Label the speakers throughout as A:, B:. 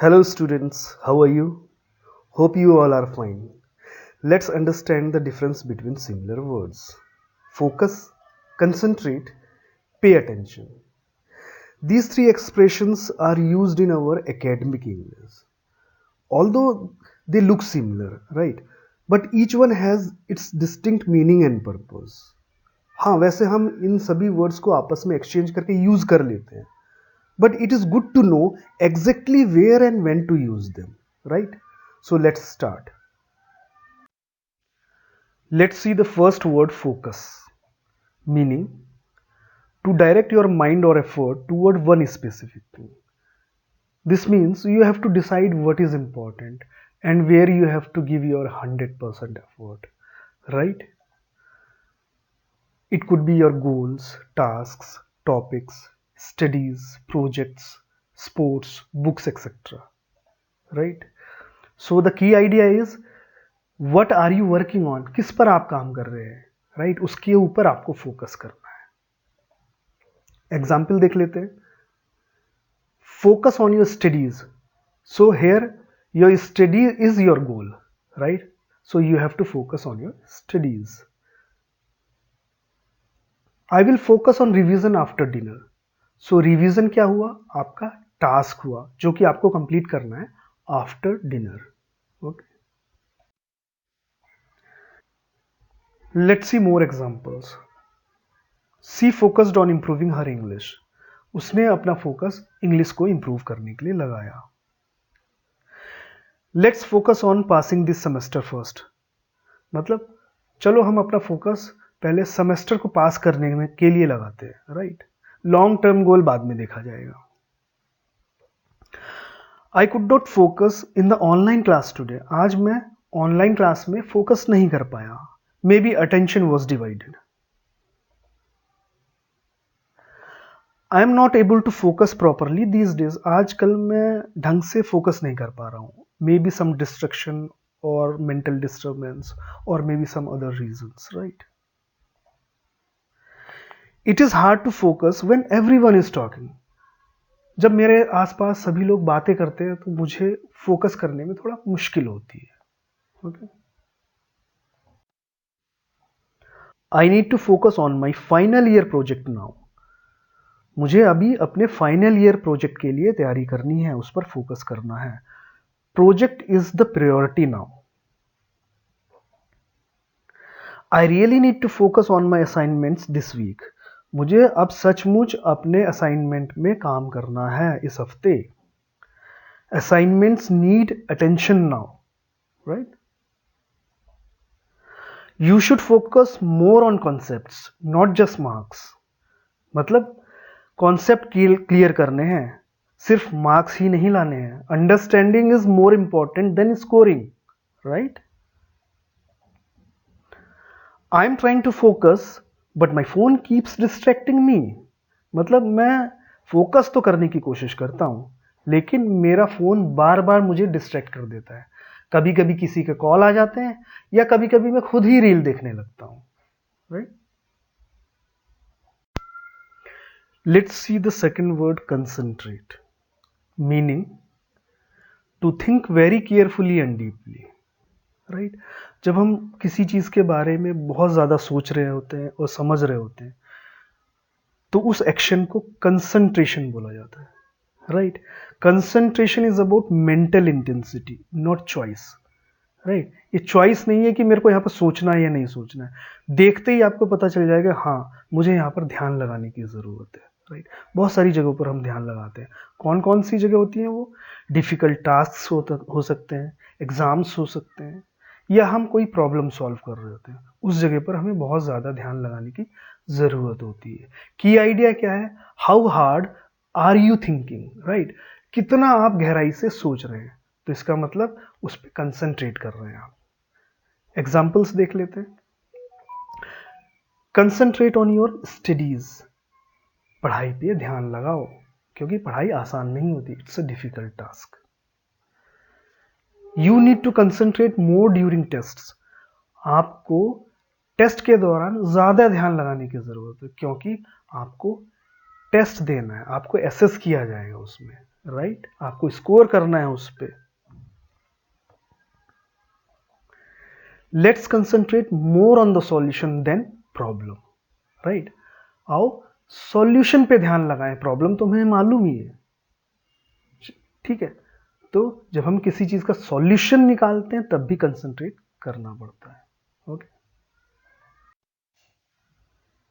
A: Hello students, how are you? Hope you all are fine. Let's understand the difference between similar words. Focus, concentrate, pay attention. These three expressions are used in our academic English. Although they look similar, right? But each one has its distinct meaning and purpose. हाँ, वैसे हम इन सभी words को आपस में exchange करके use कर लेते हैं. But it is good to know exactly where and when to use them, right? So let's start. Let's see the first word, focus, meaning to direct your mind or effort toward one specific thing. This means you have to decide what is important and where you have to give your 100% effort, right? It could be your goals, tasks, topics, studies, projects, sports, books, etc. Right? So the key idea is what are you working on? किस पर आप काम कर रहे हैं? Right, उसके ऊपर आपको फोकस करना है. एग्जाम्पल देख लेते हैं. Focus on your studies. So here your study is your goal, right? So you have to focus on your studies. I will focus on revision after dinner. So revision क्या हुआ? आपका task हुआ जो कि आपको कंप्लीट करना है after dinner. Okay, let's see more examples. She focused on improving her English. उसने अपना फोकस इंग्लिश को इंप्रूव करने के लिए लगाया. Let's focus on passing this semester first. मतलब चलो हम अपना फोकस पहले सेमेस्टर को पास करने में के लिए लगाते हैं, राइट? लॉन्ग टर्म गोल बाद में देखा जाएगा. I could not focus in the online class today. आज मैं ऑनलाइन क्लास में फोकस नहीं कर पाया. Maybe attention was divided. I am not able to focus properly these days. आजकल मैं ढंग से फोकस नहीं कर पा रहा हूँ. मे बी सम डिस्ट्रक्शन और मेंटल डिस्टर्बेंस और maybe some other reasons, right? It is hard to focus when everyone is talking. जब मेरे आसपास सभी लोग बातें करते हैं तो मुझे फोकस करने में थोड़ा मुश्किल होती है. Okay, I need to focus on my final year project now. मुझे अभी अपने फाइनल ईयर प्रोजेक्ट के लिए तैयारी करनी है, उस पर फोकस करना है. Project is the priority now. I really need to focus on my assignments this week. मुझे अब सचमुच अपने असाइनमेंट में काम करना है इस हफ्ते. Assignments need attention now, right? You should focus more on concepts not just marks. मतलब कॉन्सेप्ट क्लियर करने हैं, सिर्फ मार्क्स ही नहीं लाने हैं. Understanding is more important than scoring, right? I am trying to focus but my phone keeps distracting me. मतलब मैं फोकस तो करने की कोशिश करता हूं लेकिन मेरा फोन बार बार मुझे डिस्ट्रैक्ट कर देता है. कभी कभी किसी के कॉल आ जाते हैं या कभी कभी मैं खुद ही रील देखने लगता हूं, right? Let's see the second word, concentrate, meaning to think very carefully and deeply, right? जब हम किसी चीज के बारे में बहुत ज्यादा सोच रहे होते हैं और समझ रहे होते हैं तो उस एक्शन को कंसंट्रेशन बोला जाता है, right? Concentration is about mental intensity not choice, right? ये चॉइस नहीं है कि मेरे को यहाँ पर सोचना है या नहीं सोचना है. देखते ही आपको पता चल जाएगा हाँ मुझे यहाँ पर ध्यान लगाने की जरूरत है, राइट? बहुत सारी जगहों पर हम ध्यान लगाते हैं. कौन कौन सी जगह होती हैं वो? डिफिकल्ट टास्क हो सकते हैं, एग्जाम्स हो सकते हैं, या हम कोई प्रॉब्लम सॉल्व कर रहे होते हैं. उस जगह पर हमें बहुत ज़्यादा ध्यान लगाने की ज़रूरत होती है. की आइडिया क्या है? How hard are you thinking, right? कितना आप गहराई से सोच रहे हैं. तो इसका मतलब उस पर कंसंट्रेट कर रहे हैं आप. एग्जाम्पल्स देख लेते हैं. Concentrate on your studies. पढ़ाई पे ध्यान लगाओ क्योंकि पढ़ाई आसान नहीं होती. It's a difficult task. You need to concentrate more during tests. आपको टेस्ट के दौरान ज्यादा ध्यान लगाने की जरूरत है क्योंकि आपको टेस्ट देना है, आपको एसेस किया जाएगा उसमें, राइट, आपको स्कोर करना है उस पर। Let's concentrate more on the solution then problem, right. आओ सॉल्यूशन पे ध्यान लगाएं, प्रॉब्लम तो हमें मालूम ही है, ठीक है। तो जब हम किसी चीज का सॉल्यूशन निकालते हैं तब भी कंसंट्रेट करना पड़ता है। Okay,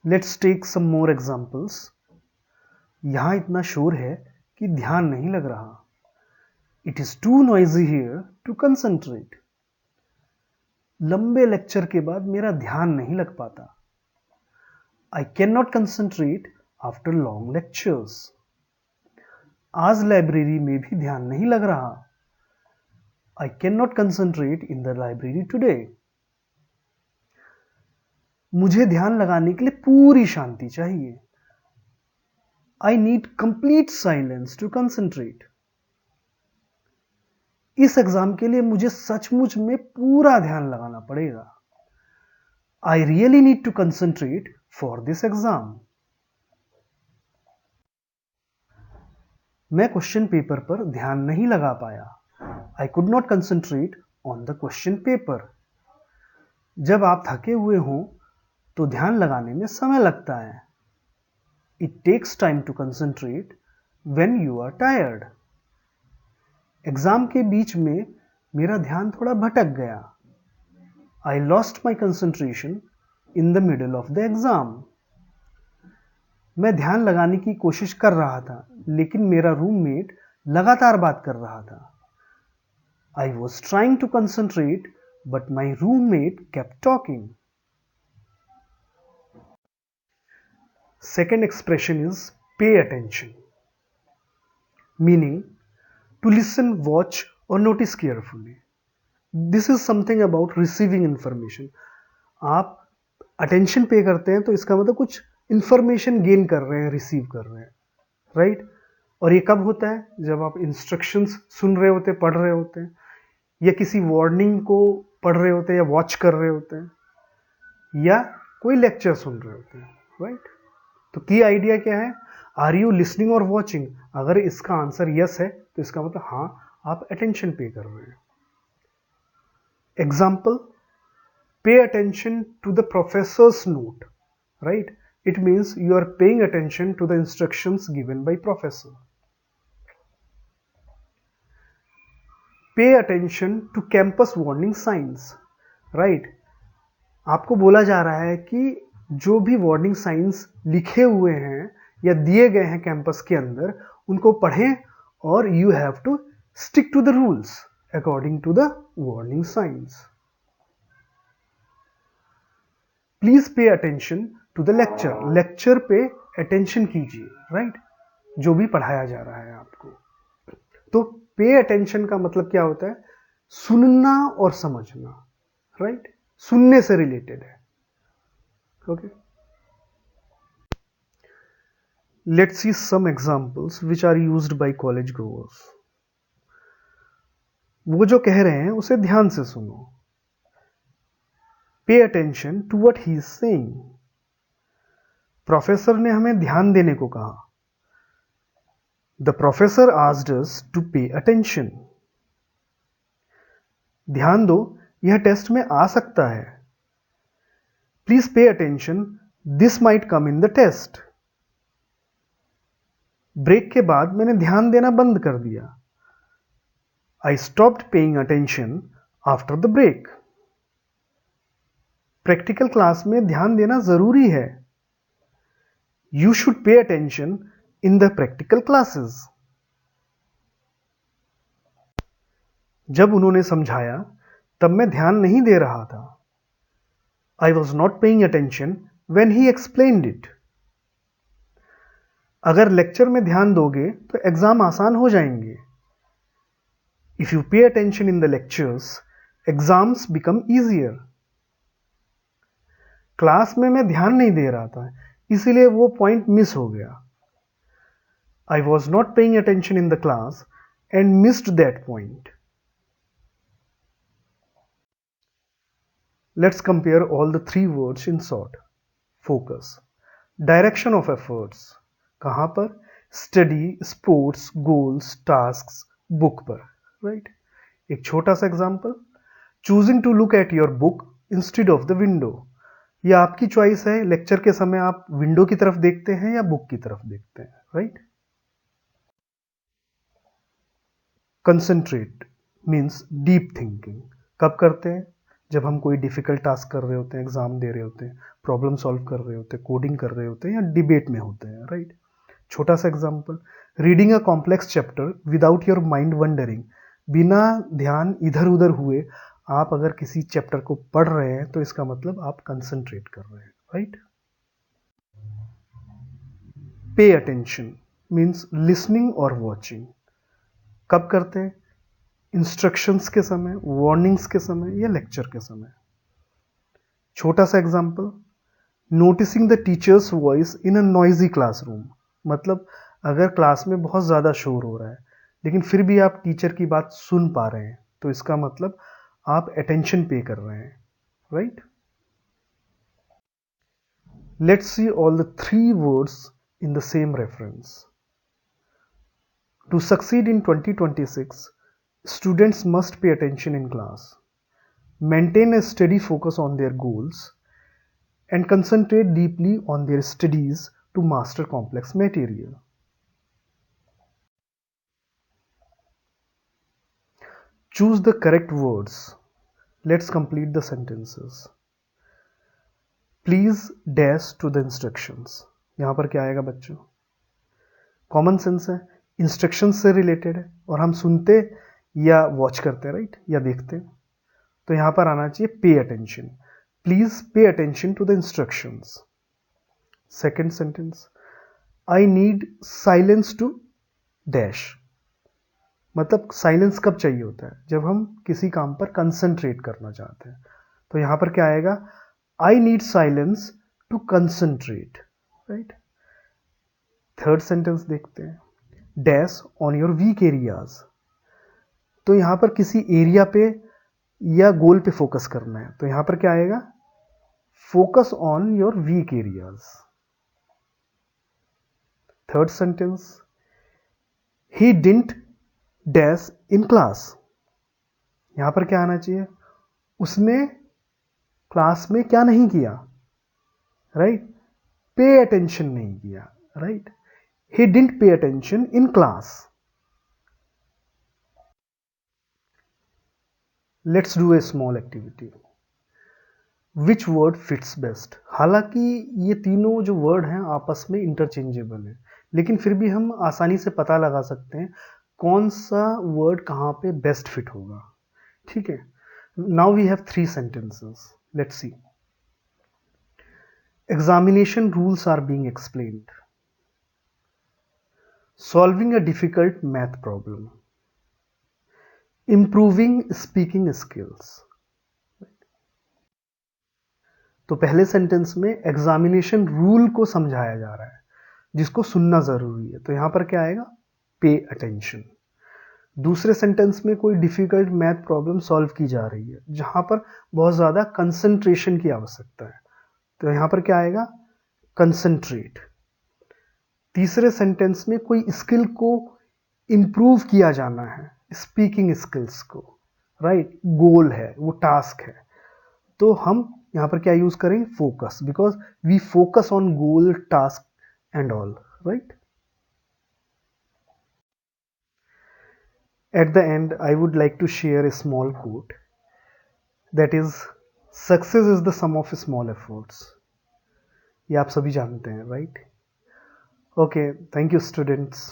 A: let's take some more examples. यहां इतना शोर है कि ध्यान नहीं लग रहा। It is too noisy here to concentrate. लंबे लेक्चर के बाद मेरा ध्यान नहीं लग पाता। I can not concentrate after long lectures. आज लाइब्रेरी में भी ध्यान नहीं लग रहा। I can not concentrate in the library today. मुझे ध्यान लगाने के लिए पूरी शांति चाहिए। I need complete silence to concentrate. इस एग्जाम के लिए मुझे सचमुच में पूरा ध्यान लगाना पड़ेगा। I really need to concentrate for this exam. मैं क्वेश्चन पेपर पर ध्यान नहीं लगा पाया। I could not concentrate on the question paper. जब आप थके हुए हों तो ध्यान लगाने में समय लगता है। It takes time to concentrate when you are tired. Exam के बीच में मेरा ध्यान थोड़ा भटक गया। I lost my concentration in the middle of the exam. मैं ध्यान लगाने की कोशिश कर रहा था लेकिन मेरा रूममेट लगातार बात कर रहा था। I was trying to concentrate but my roommate kept talking. Second expression is pay attention, meaning to listen, watch or notice carefully. This is something about receiving information. आप attention पे करते हैं तो इसका मतलब कुछ information gain कर रहे हैं, receive कर रहे हैं, right? और ये कब होता है? जब आप instructions सुन रहे होते हैं, पढ़ रहे होते हैं, या किसी warning को पढ़ रहे होते हैं या watch कर रहे होते हैं, या कोई lecture सुन रहे होते हैं, right? तो की आइडिया क्या है? आर यू लिसनिंग और वॉचिंग? अगर इसका आंसर यस है तो इसका मतलब हाँ आप अटेंशन पे कर रहे हैं। Example, pay attention to the professors note, right? It means you are paying attention to the instructions given by professor. Pay attention to campus warning science, right? आपको बोला जा रहा है कि जो भी वार्निंग साइंस लिखे हुए हैं या दिए गए हैं कैंपस के अंदर उनको पढ़ें और you have to stick to the rules according to the warning science. Please pay attention to the lecture. Lecture पे अटेंशन कीजिए, राइट? जो भी पढ़ाया जा रहा है आपको। तो पे अटेंशन का मतलब क्या होता है? सुनना और समझना, राइट? सुनने से रिलेटेड है। Okay. Let's see some examples which are used by college goers. वो जो कह रहे हैं उसे ध्यान से सुनो। Pay attention to what he is saying. Professor ने हमें ध्यान देने को कहा। The professor asked us to pay attention. ध्यान दो, यह टेस्ट में आ सकता है। Please pay attention, this might come in the test. Break के बाद मैंने ध्यान देना बंद कर दिया। I stopped paying attention after the break. Practical class में ध्यान देना जरूरी है। You should pay attention in the practical classes. जब उन्होंने समझाया तब मैं ध्यान नहीं दे रहा था। I was not paying attention when he explained it. अगर लेक्चर में ध्यान दोगे तो एग्जाम आसान हो जाएंगे। If you pay attention in the lectures, exams become easier. Class में मैं ध्यान नहीं दे रहा था, इसीलिए वो पॉइंट मिस हो गया। I was not paying attention in the class and missed that point. Let's compare all the three words in short. Focus, direction of efforts, कहाँ पर? Study, sports, goals, tasks, book पर, right. एक छोटा सा example, choosing to look at your book instead of the window. ये आपकी choice है, lecture के समय आप विंडो की तरफ देखते हैं या बुक की तरफ देखते हैं, right. Concentrate means deep thinking. कब करते हैं? जब हम कोई डिफिकल्ट टास्क कर रहे होते हैं, एग्जाम दे रहे होते हैं, प्रॉब्लम सॉल्व कर रहे होते हैं, कोडिंग कर रहे होते हैं या डिबेट में होते हैं, राइट। छोटा सा example, reading a complex chapter without your mind wondering. बिना ध्यान इधर उधर हुए आप अगर किसी चैप्टर को पढ़ रहे हैं तो इसका मतलब आप कंसंट्रेट कर रहे हैं, right. Pay attention means listening और वॉचिंग। कब करते हैं? इंस्ट्रक्शंस के समय, वार्निंग्स के समय या लेक्चर के समय। छोटा सा example, noticing the teachers voice in a noisy classroom. मतलब अगर क्लास में बहुत ज़्यादा शोर हो रहा है लेकिन फिर भी आप टीचर की बात सुन पा रहे हैं तो इसका मतलब आप अटेंशन पे कर रहे हैं, right. Let's see all the 3 words in the same reference. To succeed in 2026, students must pay attention in class, maintain a steady focus on their goals, and concentrate deeply on their studies to master complex material. Choose the correct words. Let's complete the sentences. Please dash to the instructions. यहाँ पर क्या आएगा बच्चों? Common sense है, instructions से related है और हम सुनते या वॉच करते हैं, राइट, या देखते हैं। तो यहाँ पर आना चाहिए pay attention. Please pay attention to the instructions. Second sentence, I need silence to dash. मतलब साइलेंस कब चाहिए होता है? जब हम किसी काम पर कंसंट्रेट करना चाहते हैं। तो यहां पर क्या आएगा? I need silence to concentrate, right. Third sentence देखते हैं, dash on your weak areas. तो यहां पर किसी एरिया पे या गोल पे फोकस करना है तो यहां पर क्या आएगा? Focus on your weak areas. Third sentence, he didn't dash in class. यहां पर क्या आना चाहिए? उसने क्लास में क्या नहीं किया, राइट, पे अटेंशन नहीं किया, right. He didn't pay attention in class. Let's do a small activity. Which word fits best. हालांकि ये तीनों जो वर्ड हैं आपस में इंटरचेंजेबल है लेकिन फिर भी हम आसानी से पता लगा सकते हैं कौन सा वर्ड कहां पे बेस्ट फिट होगा, ठीक है। Now we have 3 sentences. Let's see. Examination rules are being explained, solving a difficult math problem, improving speaking skills. तो पहले सेंटेंस में एग्जामिनेशन रूल को समझाया जा रहा है जिसको सुनना जरूरी है तो यहां पर क्या आएगा? Pay attention. दूसरे सेंटेंस में कोई डिफिकल्ट मैथ प्रॉब्लम सॉल्व की जा रही है जहां पर बहुत ज्यादा कंसंट्रेशन की आवश्यकता है तो यहां पर क्या आएगा? कंसंट्रेट। तीसरे सेंटेंस में कोई स्किल को इंप्रूव किया जाना है, स्पीकिंग स्किल्स को, राइट, गोल है, वो टास्क है तो हम यहां पर क्या यूज करें? Focus, because we focus on goal, task and all, right. At the end, I would like to share a small quote that is, success is the sum of small efforts. ये आप सभी जानते हैं, right? Okay, thank you students.